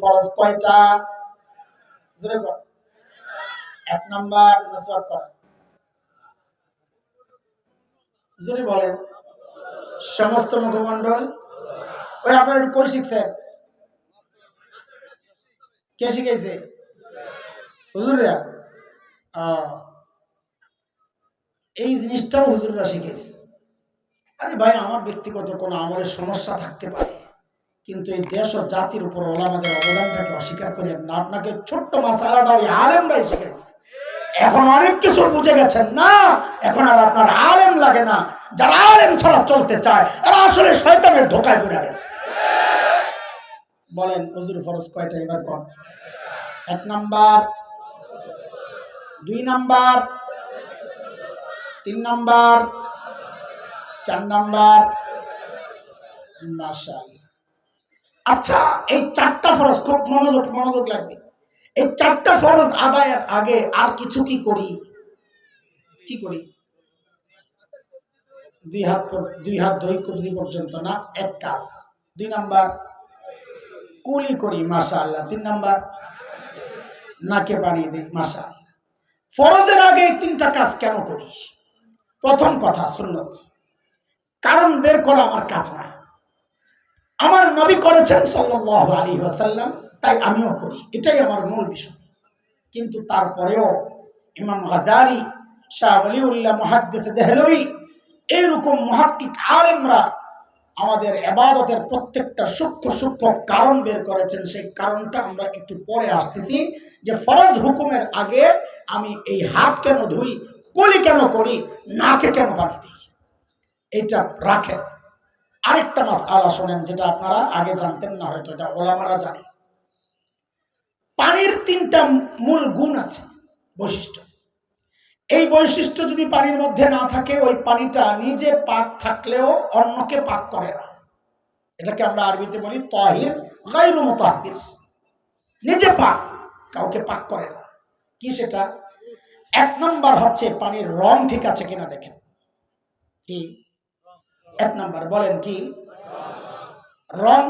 ফরজ কয়টা? জোরে বল। এক নাম্বার মিসওয়াক করা। জোরে বলেন। সমস্ত মুখমণ্ডল। ওই আপনারা একটু করে শিখছেন? কে শিখাইছে? হুজুররা। এই জিনিসটাও হুজুররা শিখেছে। আরে ভাই, আমার ব্যক্তিগত কোনো আমলের সমস্যা থাকতে পারে, কিন্তু এই দেশ ও জাতির উপর ওলামাদের অবদানটাকে অস্বীকার করেন না। আপনাকে ছোট্ট মাসালাটা ওই আলেমরাই শিখাইছে। এখন অনেক কিছু বুঝে গেছেন না, এখন আর আপনার আলেম লাগে না। যারা আলেম ছাড়া চলতে চায় এরা আসলে শয়তানের ধোকায় পড়ে গেছে। বলেন হুজুর ফরজ কয়টা এবার কোন? এক নাম্বার, দুই নাম্বার, তিন নাম্বার, চার নাম্বার। মাশাআল্লাহ। আচ্ছা, এই চারটা ফরজ খুব মনোযোগ লাগবে। এই চারটা ফরজ আদায়ের আগে আর কিছু কি করি? কি করি? দুই হাত দই কবজি পর্যন্ত না, এক কাজ। দুই নাম্বার কুলি করি, মাশাআল্লাহ। তিন নাম্বার নাকে পানি দিই, মাশাআল্লাহ। ফরজের আগে এই তিনটা কাজ কেন করি? প্রথম কথা সুন্নত, কারণ বের করা আমার কাজ না। আমার নবী করেছেন সাল্লাল্লাহু আলাইহি ওয়াসাল্লাম, তাই আমিও করি, এটাই আমার মূল বিষয়। কিন্তু তারপরেও ইমাম গাজালি, শাহ ওলিউল্লাহ মুহাদ্দিস দেহলভী, এইরকম মুহাক্কিক আলেমরা আমাদের ইবাদতের প্রত্যেকটা সূক্ষ্ম কারণ বের করেছেন। সেই কারণটা আমরা একটু পরে আসতেছি, যে ফরজ হুকুমের আগে আমি এই হাত কেন ধুই, কুলি কেন করি, নাকে কেন পানি দিই, এটা রাখেন। আরেকটা মাসআলা শোনেন, যেটা আপনারা আগে জানতেন না, হয়তো এটা ওলামারা জানে। পানির তিনটা মূল গুণ আছে, বৈশিষ্ট্য। এই বৈশিষ্ট্য যদি পানির মধ্যে না থাকে, ওই পানিটা নিজে পাক থাকলেও অন্যকে পাক করে না। এটাকে আমরা আরবিতে বলি তাহির গায়রু মুতাহহির। নিজে পাক, কাউকে পাক করে না। কি সেটা? এক নাম্বার হচ্ছে পানির রং ঠিক আছে কিনা দেখেন। কি এক নাম্বার? বলেন কি? রং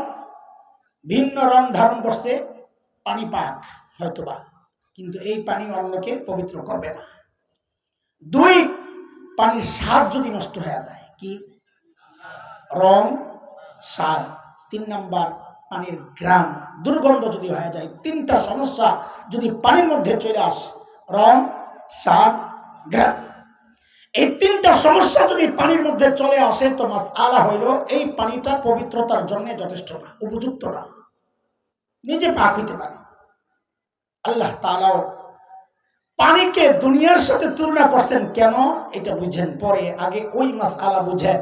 ভিন্ন রং ধারণ করছে, পানি পাক হয়তোবা, কিন্তু এই পানি অন্যকে পবিত্র করবে না। দুই, পানির স্বাদ যদি নষ্ট হয়ে যায়, কি রং, স্বাদ। তিন নাম্বার, পানির ঘ্রাণ, দুর্গন্ধ যদি হয়ে যায়। তিনটা সমস্যা যদি পানির মধ্যে চলে আসে, রং, স্বাদ, ঘ্রাণ, এই তিনটা সমস্যা যদি পানির মধ্যে চলে আসে, তো মাসআলা হইল এই পানিটা পবিত্রতার জন্য যথেষ্ট না, উপযুক্ত না, নিজে পাক হইতে পারে। আল্লাহ তাআলাও পানিকে দুনিয়ার সাথে তুলনা করছেন কেন, এটা বুঝেন পরে, আগে ওই মাসআলা বুঝেন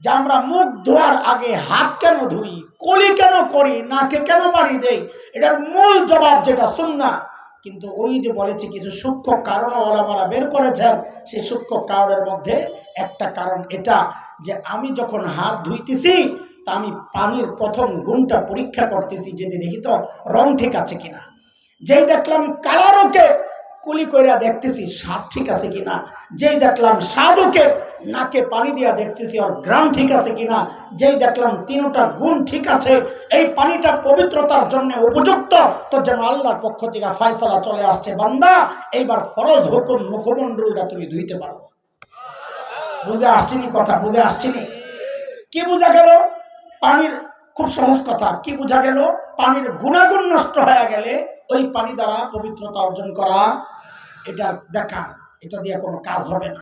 যে আমরা মুখ ধোয়ার আগে হাত কেন ধুই, কুলি কেন করি, নাকে কেন পানি দেই, এটার মূল জবাব যেটা সুন্নাহ। কিন্তু ওই যে বলেছি কিছু সূক্ষ্ম কারণ ওলামারা বের করেছেন, সেই সূক্ষ্ম কারণের মধ্যে একটা কারণ এটা, যে আমি যখন হাত ধুইতেছি তা আমি পানির প্রথম গুণটা পরীক্ষা করতেছি, যে দেখি তো রং ঠিক আছে কিনা। যেই দেখলাম কালার ওকে, কুলি কইরা দেখতেছি স্বাদ ঠিক আছে কিনা। যেই দেখলাম স্বাদ ওকে, নাকে পানি দিয়া দেখতেছি ওর ঘ্রাণ ঠিক আছে কিনা। যেই দেখলাম তিনটা গুণ ঠিক আছে, এই পানিটা পবিত্রতার জন্য উপযুক্ত, তো যেন আল্লাহর পক্ষ থেকে ফয়সালা চলে আসছে, বান্দা এইবার ফরজ হুকুম মুখমণ্ডলটা তুমি ধুইতে পারো। বুঝে আসছিনি কথা? বুঝে আসছিনি? কি বোঝা গেল? পানির খুব সহজ কথা, কি বোঝা গেল? পানির গুণাগুণ নষ্ট হয়ে গেলে ওই পানি দ্বারা পবিত্রতা অর্জন করা এটা বেকার, এটা দিয়ে কোনো কাজ হবে না।